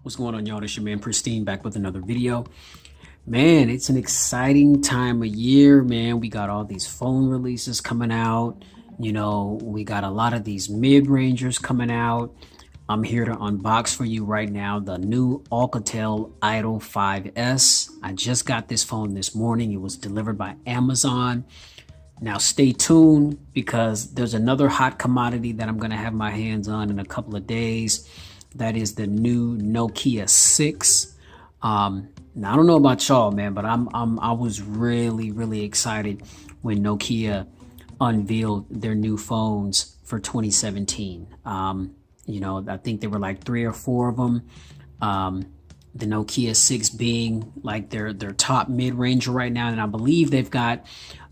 What's going on, y'all? This your man Pristine back with another video. Man, it's an exciting time of year, man. We got all these phone releases coming out. We got a lot of these mid-rangers coming out. I'm here to unbox for you right now the new Alcatel Idol 5S. I just got this phone this morning. It was delivered by Amazon. Now stay tuned because there's another hot commodity that I'm going to have my hands on in a couple of days. That is the new Nokia 6. Now I don't know about y'all, man, but I was really excited when Nokia unveiled their new phones for 2017. I think there were like 3 or 4 of them. The Nokia 6 being like their top mid-ranger right now, and I believe they've got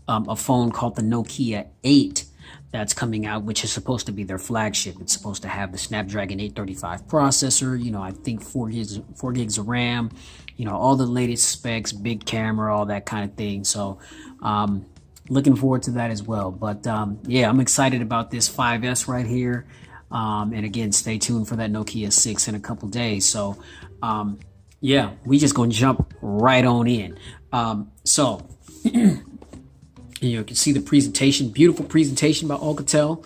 a phone called the Nokia 8 that's coming out, which is supposed to be their flagship. It's supposed to have the Snapdragon 835 processor, I think 4 gigs of RAM, all the latest specs, big camera, all that kind of thing. So looking forward to that as well. But yeah, I'm excited about this 5S right here. And again, stay tuned for that Nokia 6 in a couple days. So yeah, we just gonna jump right on in. So you can see the presentation, beautiful presentation by Alcatel.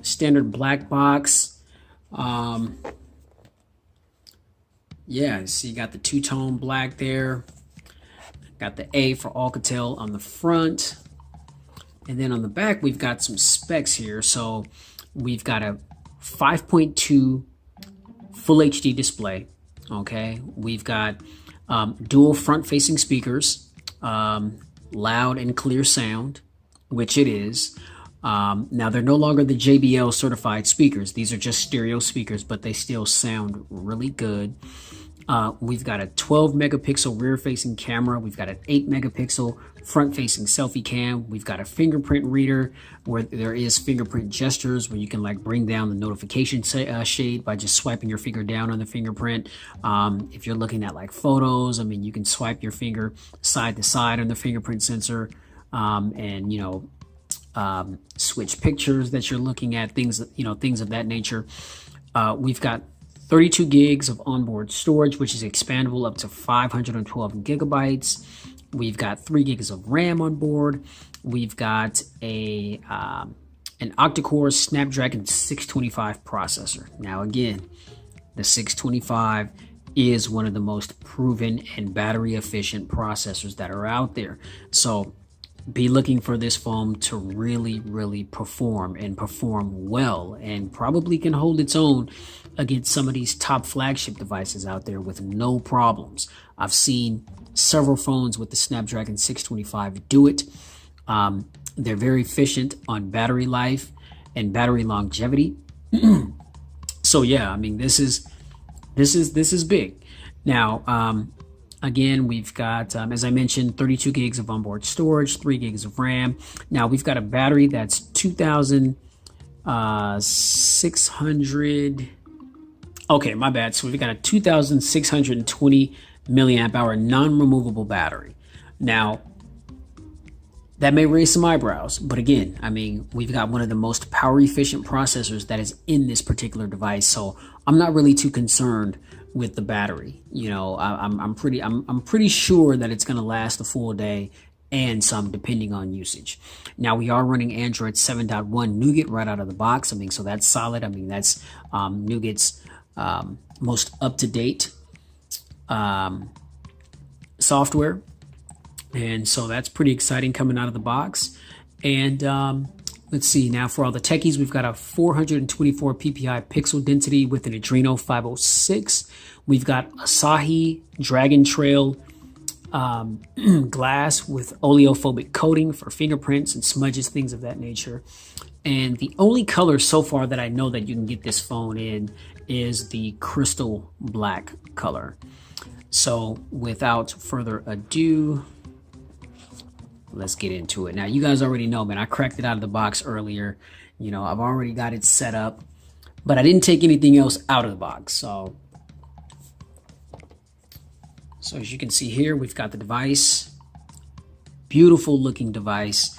Standard black box. Yeah, see, you got the two-tone black there. Got the A for Alcatel on the front. And then on the back, we've got some specs here. So we've got a 5.2 full HD display. Okay, we've got dual front-facing speakers. Loud and clear sound, which it is. Now they're no longer the JBL certified speakers. These are just stereo speakers, but they still sound really good. We've got a 12 megapixel rear facing camera. We've got an 8 megapixel front facing selfie cam. We've got a fingerprint reader where there is fingerprint gestures where you can like bring down the notification shade by just swiping your finger down on the fingerprint. If you're looking at like photos, I mean, you can swipe your finger side to side on the fingerprint sensor and switch pictures that you're looking at, things of that nature. We've got 32 gigs of onboard storage, which is expandable up to 512 gigabytes. We've got 3 gigs of RAM on board. We've got an octa-core Snapdragon 625 processor. Now again, the 625 is one of the most proven and battery efficient processors that are out there. So be looking for this phone to really perform and perform well, and probably can hold its own against some of these top flagship devices out there with no problems. I've seen several phones with the Snapdragon 625 do it. They're very efficient on battery life and battery longevity. So yeah, I mean, this is big. Now, again, we've got, as I mentioned, 32 gigs of onboard storage, 3 gigs of RAM. Now we've got a battery that's 2,600. Okay, my bad. So we've got a 2,620 milliamp hour non-removable battery. Now, that may raise some eyebrows, but again, I mean, we've got one of the most power efficient processors that is in this particular device. So I'm not really too concerned with the battery. I'm pretty sure that it's going to last a full day and some, depending on usage. Now we are running Android 7.1 Nougat right out of the box. I mean, so that's solid. I mean, that's Nougat's most up-to-date software, and so that's pretty exciting coming out of the box. And let's see, now for all the techies, we've got a 424 ppi pixel density with an Adreno 506. We've got Asahi Dragon Trail glass with oleophobic coating for fingerprints and smudges, things of that nature. And the only color so far that I know that you can get this phone in is the crystal black color. So without further ado, let's get into it. Now, you guys already know, man, I cracked it out of the box earlier. I've already got it set up, but I didn't take anything else out of the box. So as you can see here, we've got the device. Beautiful looking device.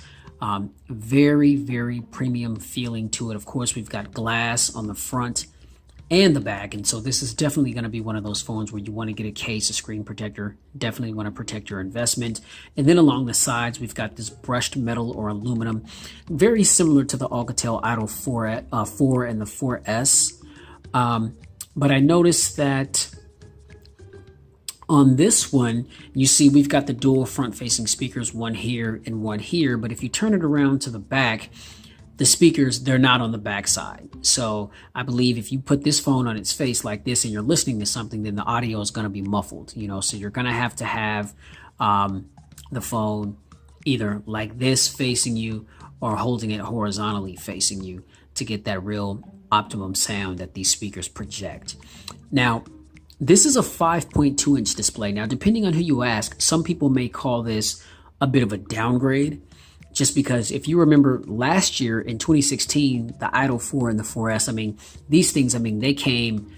Very premium feeling to it. Of course, we've got glass on the front and the back. And so this is definitely going to be one of those phones where you want to get a case, a screen protector. Definitely want to protect your investment. And then along the sides, we've got this brushed metal or aluminum, very similar to the Alcatel Idol 4 and the 4S. But I noticed that on this one, you see we've got the dual front-facing speakers, one here and one here. But if you turn it around to the back, the speakers, they're not on the back side. So I believe if you put this phone on its face like this and you're listening to something, then the audio is going to be muffled, you know. So you're going to have the phone either like this facing you or holding it horizontally facing you to get that real optimum sound that these speakers project. Now, this is a 5.2 inch display. Now, depending on who you ask, some people may call this a bit of a downgrade, just because if you remember last year in 2016, the Idol 4 and the 4S, I mean, these things, I mean, they came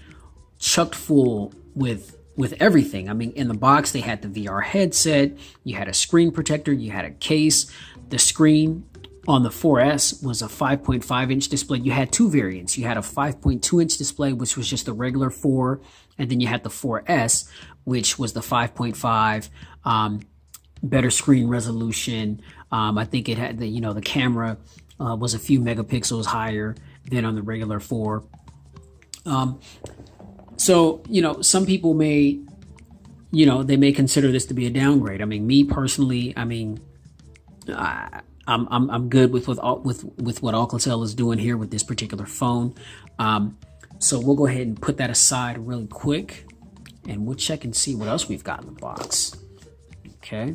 chucked full with everything. I mean, in the box, they had the VR headset, you had a screen protector, you had a case. The screen on the 4S was a 5.5 inch display. You had two variants. You had a 5.2 inch display, which was just the regular 4, and then you had the 4S, which was the 5.5, better screen resolution. I think it had the camera was a few megapixels higher than on the regular 4. So, some people may, they may consider this to be a downgrade. I mean, me personally, I mean, I'm good with what Alcatel is doing here with this particular phone. So we'll go ahead and put that aside really quick, and we'll check and see what else we've got in the box. Okay.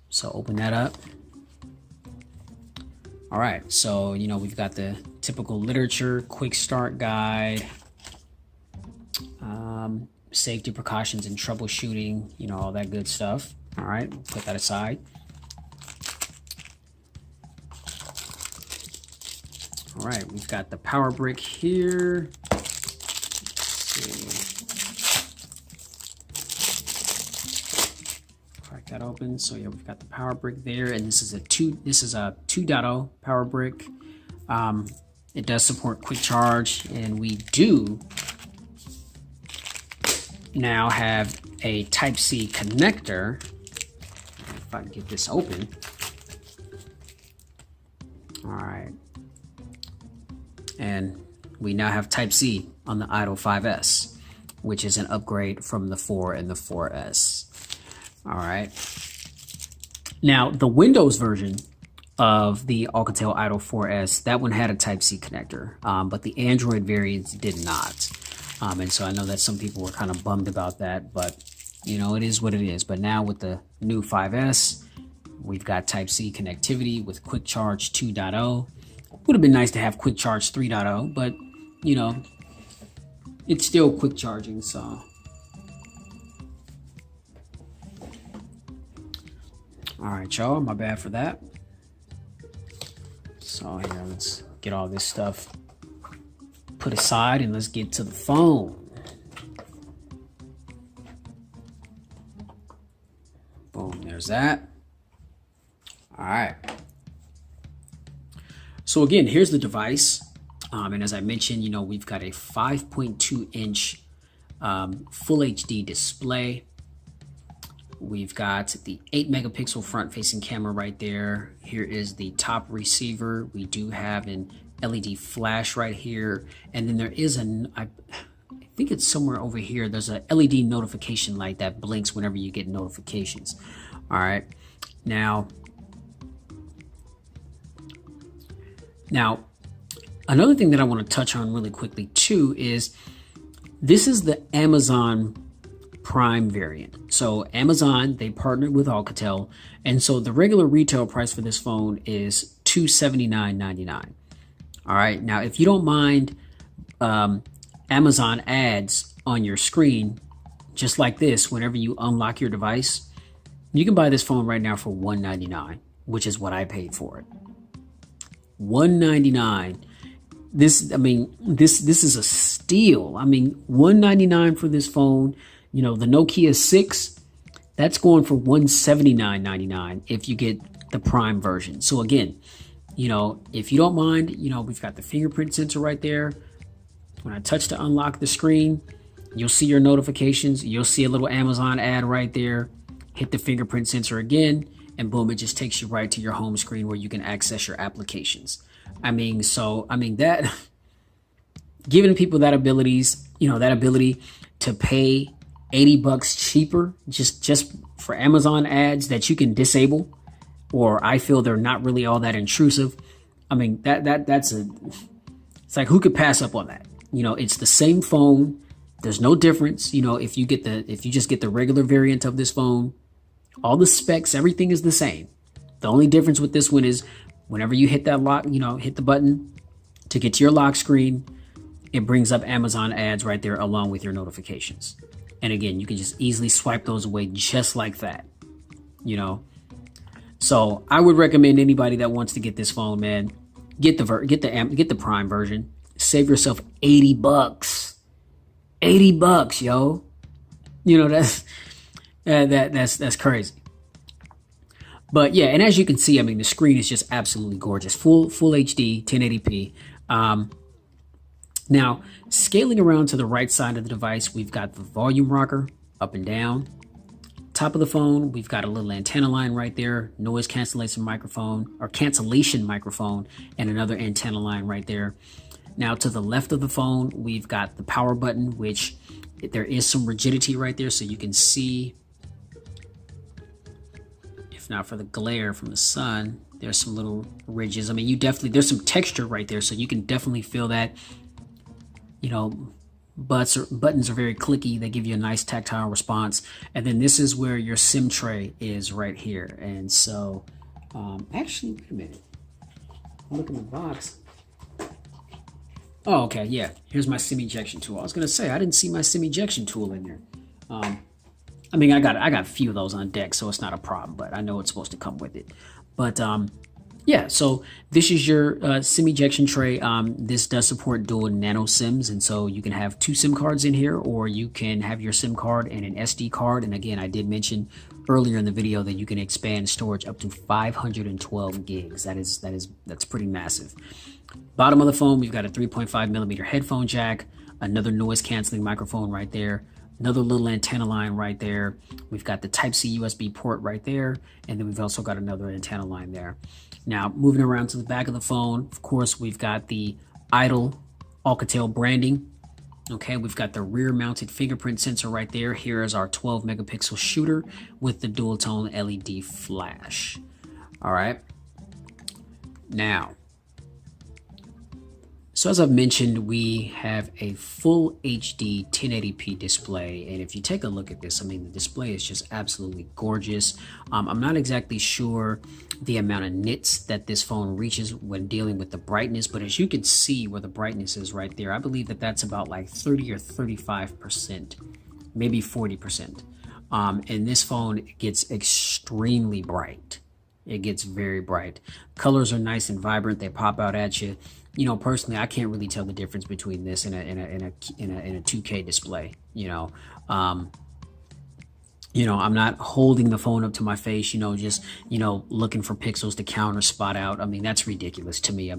So open that up. All right. So, we've got the typical literature, quick start guide, safety precautions and troubleshooting, all that good stuff. All right, we'll put that aside. All right, we've got the power brick here. Let's see. Crack that open. So yeah, we've got the power brick there, and this is a 2.0 power brick. It does support quick charge, and we do now have a Type-C connector. If I can get this open. All right. And we now have Type-C on the Idol 5S, which is an upgrade from the 4 and the 4S. All right. Now, the Windows version of the Alcatel Idol 4S, that one had a Type-C connector, but the Android variants did not. And so I know that some people were kind of bummed about that, but it is what it is. But now with the new 5S, we've got Type-C connectivity with Quick Charge 2.0. Would have been nice to have Quick Charge 3.0, but it's still quick charging, so. All right, y'all, my bad for that. So here, let's get all this stuff put aside and let's get to the phone. Boom, there's that. All right. So again, here's the device. And as I mentioned, we've got a 5.2 inch full HD display. We've got the 8 megapixel front facing camera right there. Here is the top receiver. We do have an LED flash right here. And then there is I think it's somewhere over here. There's a LED notification light that blinks whenever you get notifications. All right. Now, another thing that I want to touch on really quickly too is this is the Amazon Prime variant. So Amazon, they partnered with Alcatel, and so the regular retail price for this phone is $279.99. All right, now if you don't mind Amazon ads on your screen, just like this, whenever you unlock your device, you can buy this phone right now for $199, which is what I paid for it. $199. This is a steal. I mean, $199 for this phone. The Nokia 6, that's going for $179.99 if you get the Prime version. So again, if you don't mind, we've got the fingerprint sensor right there. When I touch to unlock the screen, you'll see your notifications. You'll see a little Amazon ad right there. Hit the fingerprint sensor again, and boom, it just takes you right to your home screen where you can access your applications. That giving people that ability to pay $80 cheaper just for Amazon ads that you can disable, or I feel they're not really all that intrusive. It's like, who could pass up on that? It's the same phone. There's no difference. If you just get the regular variant of this phone, all the specs, everything is the same. The only difference with this one is whenever you hit that lock, hit the button to get to your lock screen, it brings up Amazon ads right there along with your notifications. And again, you can just easily swipe those away just like that. So I would recommend anybody that wants to get this phone, man, get the Prime version. Save yourself $80. $80, yo. That's crazy. But yeah, and as you can see, the screen is just absolutely gorgeous. Full HD, 1080p. Now, scaling around to the right side of the device, we've got the volume rocker up and down. Top of the phone, we've got a little antenna line right there, noise cancellation microphone, and another antenna line right there. Now, to the left of the phone, we've got the power button, which there is some rigidity right there, so you can see, if not for the glare from the sun, there's some little ridges. There's some texture right there, so you can definitely feel that. Buttons are very clicky. They give you a nice tactile response. And then this is where your SIM tray is right here. And so, actually, wait a minute. Look in the box. Oh, okay, yeah. Here's my SIM ejection tool. I was gonna say I didn't see my SIM ejection tool in there. I got a few of those on deck, so it's not a problem. But I know it's supposed to come with it. But yeah, so this is your SIM ejection tray. This does support dual nano SIMs, and so you can have 2 SIM cards in here, or you can have your SIM card and an SD card. And again, I did mention earlier in the video that you can expand storage up to 512 gigs. That's pretty massive. Bottom of the phone, we've got a 3.5 millimeter headphone jack, another noise canceling microphone right there, another little antenna line right there. We've got the Type-C USB port right there, and then we've also got another antenna line there. Now, moving around to the back of the phone, of course, we've got the Idol Alcatel branding. Okay, we've got the rear mounted fingerprint sensor right there. Here is our 12 megapixel shooter with the dual tone LED flash. All right. Now, so as I've mentioned, we have a full HD 1080p display, and if you take a look at this, the display is just absolutely gorgeous. I'm not exactly sure the amount of nits that this phone reaches when dealing with the brightness, but as you can see where the brightness is right there, I believe that that's about like 30 or 35%, maybe 40%. And this phone gets extremely bright. It gets very bright. Colors are nice and vibrant. They pop out at you. Personally, I can't really tell the difference between this and a 2K display. I'm not holding the phone up to my face, just looking for pixels to count or spot out. That's ridiculous to me.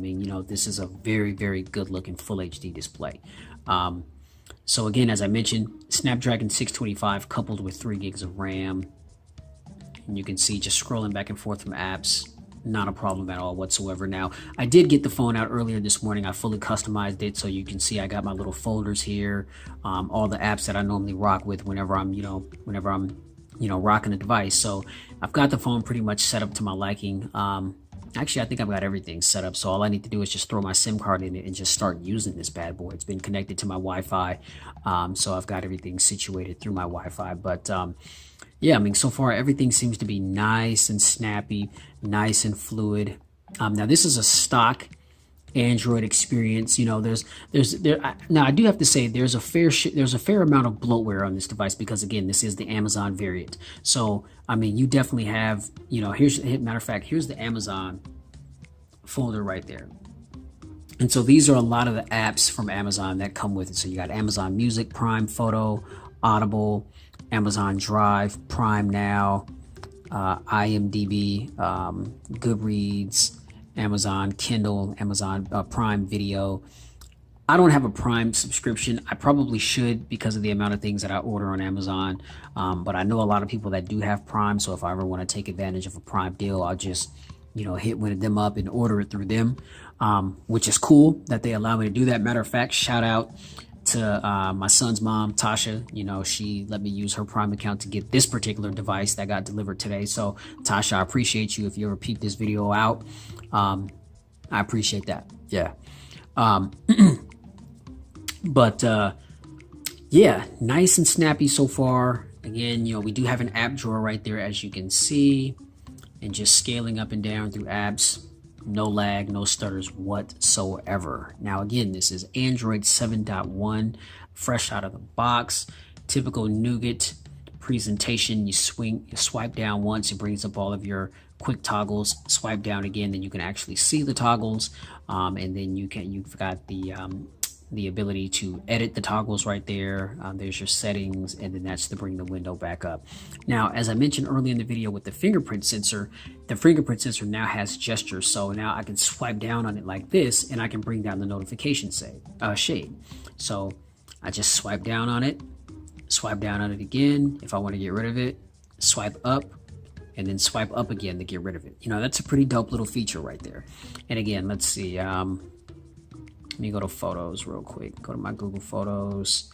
This is a very, very good looking full HD display. So again, as I mentioned, Snapdragon 625 coupled with 3 gigs of RAM. And you can see just scrolling back and forth from apps, not a problem at all whatsoever. Now, I did get the phone out earlier this morning. I fully customized it, so you can see I got my little folders here, all the apps that I normally rock with whenever I'm rocking a device. So I've got the phone pretty much set up to my liking. Actually, I think I've got everything set up. So all I need to do is just throw my SIM card in it and just start using this bad boy. It's been connected to my Wi-Fi, so I've got everything situated through my Wi-Fi. But yeah, so far everything seems to be nice and snappy, nice and fluid. Now this is a stock Android experience. Now I do have to say there's a fair amount of bloatware on this device because again, this is the Amazon variant. So you definitely have, matter of fact, here's the Amazon folder right there. And so these are a lot of the apps from Amazon that come with it. So you got Amazon Music, Prime Photo, Audible, Amazon Drive, Prime Now, IMDb, Goodreads, Amazon Kindle, Amazon Prime Video. I don't have a Prime subscription. I probably should because of the amount of things that I order on Amazon. But I know a lot of people that do have Prime. So if I ever want to take advantage of a Prime deal, I'll just, hit one of them up and order it through them, which is cool that they allow me to do that. Matter of fact, shout out to my son's mom, Tasha. She let me use her Prime account to get this particular device that got delivered today. So Tasha, I appreciate you. If you ever peep this video out, I appreciate that. Yeah. But yeah, nice and snappy so far. Again, we do have an app drawer right there, as you can see, and just scaling up and down through apps. No lag, no stutters whatsoever. Now, again, this is Android 7.1, fresh out of the box. Typical Nougat presentation. You swipe down once, it brings up all of your quick toggles. Swipe down again, then you can actually see the toggles, and then you've got the ability to edit the toggles right there. There's your settings, and then that's to bring the window back up. Now, as I mentioned earlier in the video with the fingerprint sensor now has gestures. So now I can swipe down on it like this, and I can bring down the notification shade. So I just swipe down on it again. If I want to get rid of it, swipe up, and then swipe up again to get rid of it. That's a pretty dope little feature right there. And again, let's see. Let me go to photos real quick. Go to my Google Photos.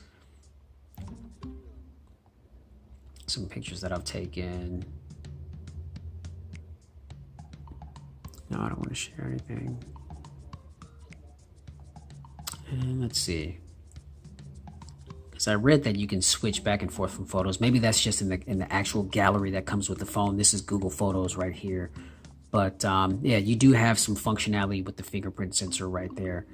Some pictures that I've taken. No, I don't want to share anything. And let's see. Because I read that you can switch back and forth from photos. Maybe that's just in the actual gallery that comes with the phone. This is Google Photos right here. But yeah, you do have some functionality with the fingerprint sensor right there.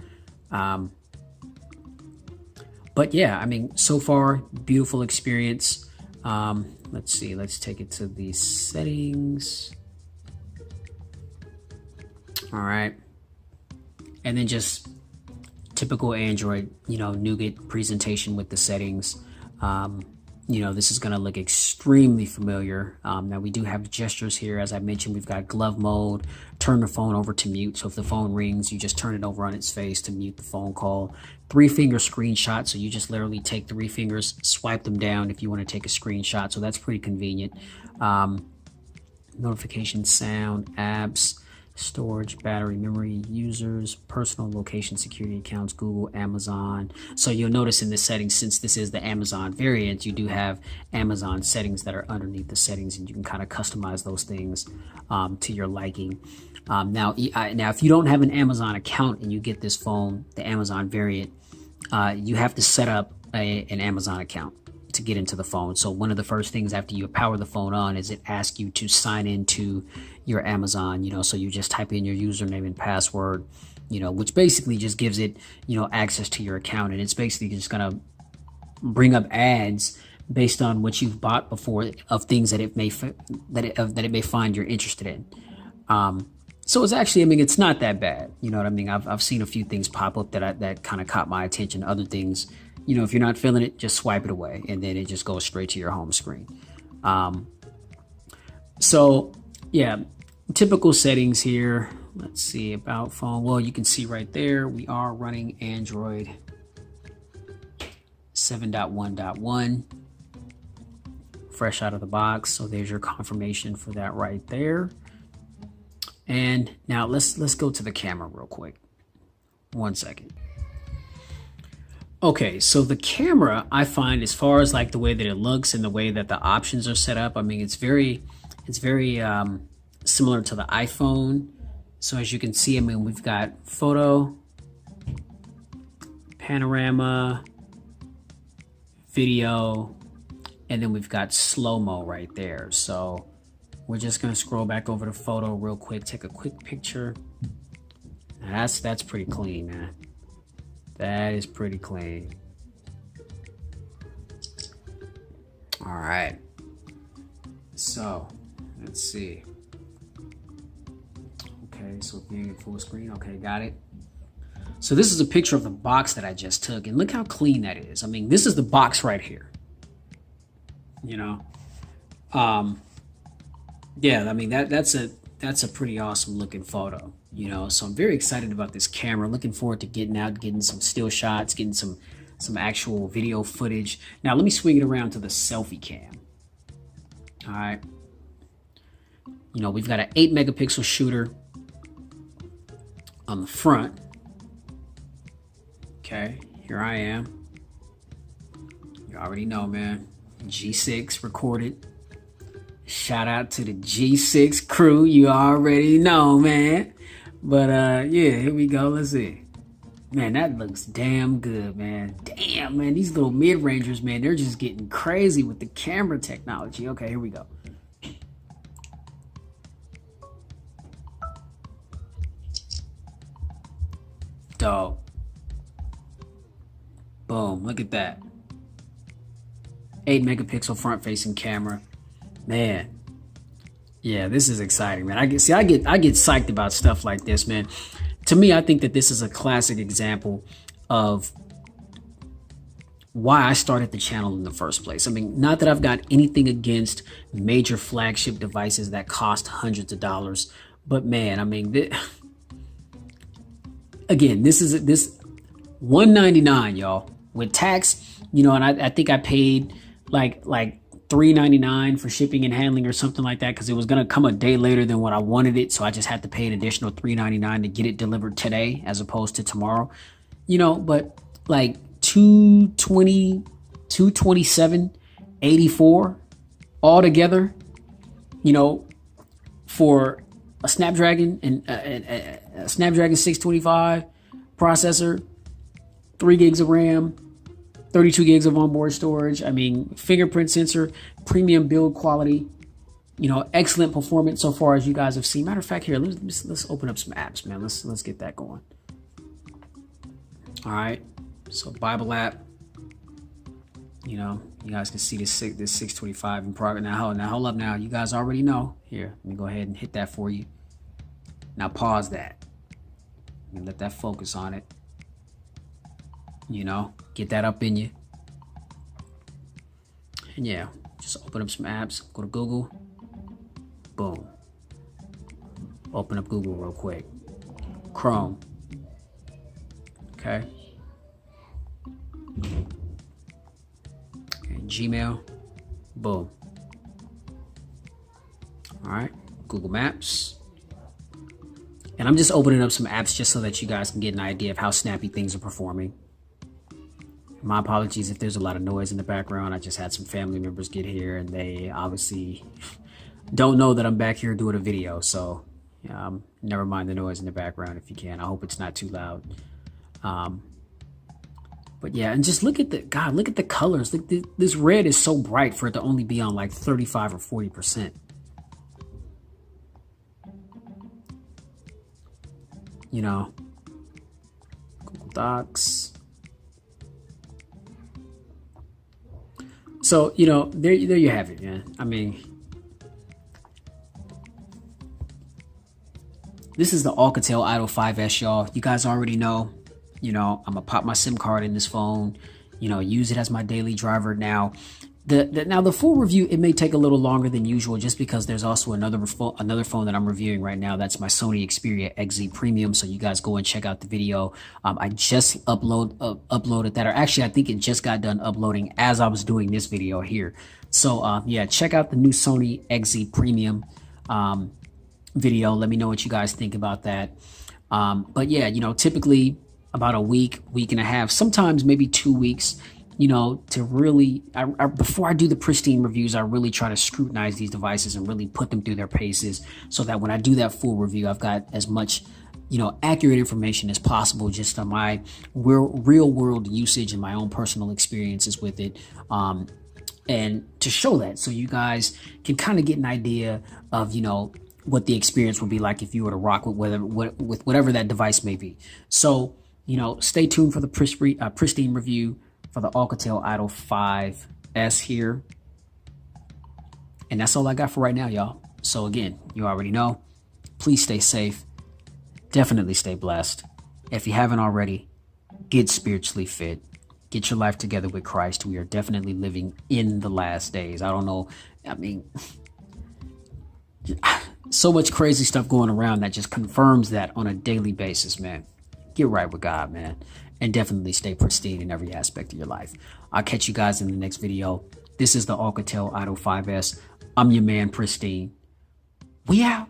But yeah, so far, beautiful experience. Let's see, let's take it to the settings. All right. And then just typical Android, Nougat presentation with the settings. This is going to look extremely familiar. Now we do have gestures here. As I mentioned, we've got glove mode, turn the phone over to mute. So if the phone rings, you just turn it over on its face to mute the phone call. 3-finger screenshot. So you just literally take 3 fingers, swipe them down if you want to take a screenshot. So that's pretty convenient. Notification, sound, apps, storage, battery, memory, users, personal location, security accounts, Google, Amazon. So you'll notice in the settings, since this is the Amazon variant, you do have Amazon settings that are underneath the settings, and you can kind of customize those things to your liking. Now, if you don't have an Amazon account and you get this phone, the Amazon variant, you have to set up an Amazon account to get into the phone. So one of the first things after you power the phone on is it asks you to sign into your Amazon, so you just type in your username and password, which basically just gives it, access to your account. And it's basically just going to bring up ads based on what you've bought before of things that it may find you're interested in. So it's actually, it's not that bad. You know what I mean? I've seen a few things pop up that kind of caught my attention. Other things, if you're not feeling it, just swipe it away, and then it just goes straight to your home screen. So yeah, typical settings here. Let's see, about phone. Well, you can see right there, we are running Android 7.1.1, fresh out of the box. So there's your confirmation for that right there. And now let's go to the camera real quick. 1 second. Okay, so the camera, I find, as far as like the way that it looks and the way that the options are set up, it's very similar to the iPhone. So as you can see, we've got photo, panorama, video, and then we've got slow-mo right there. So we're just gonna scroll back over to photo real quick, take a quick picture. Now that's pretty clean, man. That is pretty clean. All right. So let's see. Okay, so being in full screen. Okay, got it. So this is a picture of the box that I just took, and look how clean that is. This is the box right here. Yeah, that's a pretty awesome looking photo. You know, so I'm very excited about this camera. Looking forward to getting out, getting some still shots, getting some actual video footage. Now let me swing it around to the selfie cam. All right. You know, we've got an 8 megapixel shooter on the front. Okay, here I am. You already know, man. G6 recorded. Shout out to the G6 crew. You already know, man. But yeah, here we go. Let's see. Man, that looks damn good, man. Damn, man. These little mid-rangers, man, they're just getting crazy with the camera technology. Okay, here we go. Dog. Boom, look at that. 8 megapixel front facing camera. Man. Yeah, this is exciting, man. I get psyched about stuff like this, man. To me, I think that this is a classic example of why I started the channel in the first place. I mean, not that I've got anything against major flagship devices that cost hundreds of dollars, but man, I mean, again, this $199, y'all, with tax, you know, and I think I paid like $3.99 for shipping and handling or something like that, because it was going to come a day later than what I wanted it. So I just had to pay an additional $3.99 to get it delivered today as opposed to tomorrow, you know, but like $227.84 all together, you know, for a Snapdragon and a Snapdragon 625 processor, 3 gigs of RAM, 32 gigs of onboard storage. I mean, fingerprint sensor, premium build quality, you know, excellent performance so far as you guys have seen. Matter of fact, here, let's open up some apps, man. Let's get that going. All right, so Bible app. You know, you guys can see this 625 in progress. Now hold up. Now you guys already know. Here, let me go ahead and hit that for you. Now pause that and let that focus on it. You know, get that up in you. And yeah, just open up some apps. Go to Google. Boom. Open up Google real quick. Chrome. Okay. Gmail. Boom. All right. Google Maps. And I'm just opening up some apps just so that you guys can get an idea of how snappy things are performing. My apologies if there's a lot of noise in the background. I just had some family members get here and they obviously don't know that I'm back here doing a video. So never mind the noise in the background if you can. I hope it's not too loud. But yeah, and just look at the colors. Look, this red is so bright for it to only be on like 35 or 40%. You know, Google Docs. So, you know, there you have it, man. I mean, this is the Alcatel Idol 5S, y'all. You guys already know. You know, I'm gonna pop my SIM card in this phone, you know, use it as my daily driver. Now, the full review, it may take a little longer than usual just because there's also another phone that I'm reviewing right now. That's my Sony Xperia XZ Premium. So you guys go and check out the video. I just uploaded that, or actually I think it just got done uploading as I was doing this video here. So yeah, check out the new Sony XZ Premium video. Let me know what you guys think about that. But yeah, you know, typically about a week and a half, sometimes maybe 2 weeks, you know, to really, before I do the pristine reviews, I really try to scrutinize these devices and really put them through their paces so that when I do that full review, I've got as much, you know, accurate information as possible just on my real world usage and my own personal experiences with it. And to show that so you guys can kind of get an idea of, you know, what the experience would be like if you were to rock with whatever that device may be. So, you know, stay tuned for the pristine review for the Alcatel Idol 5S here. And that's all I got for right now, y'all. So again, you already know, please stay safe. Definitely stay blessed. If you haven't already, get spiritually fit. Get your life together with Christ. We are definitely living in the last days. I don't know. I mean, So much crazy stuff going around that just confirms that on a daily basis, man. Get right with God, man. And definitely stay pristine in every aspect of your life. I'll catch you guys in the next video. This is the Alcatel Idol 5S. I'm your man, Pristine. We out.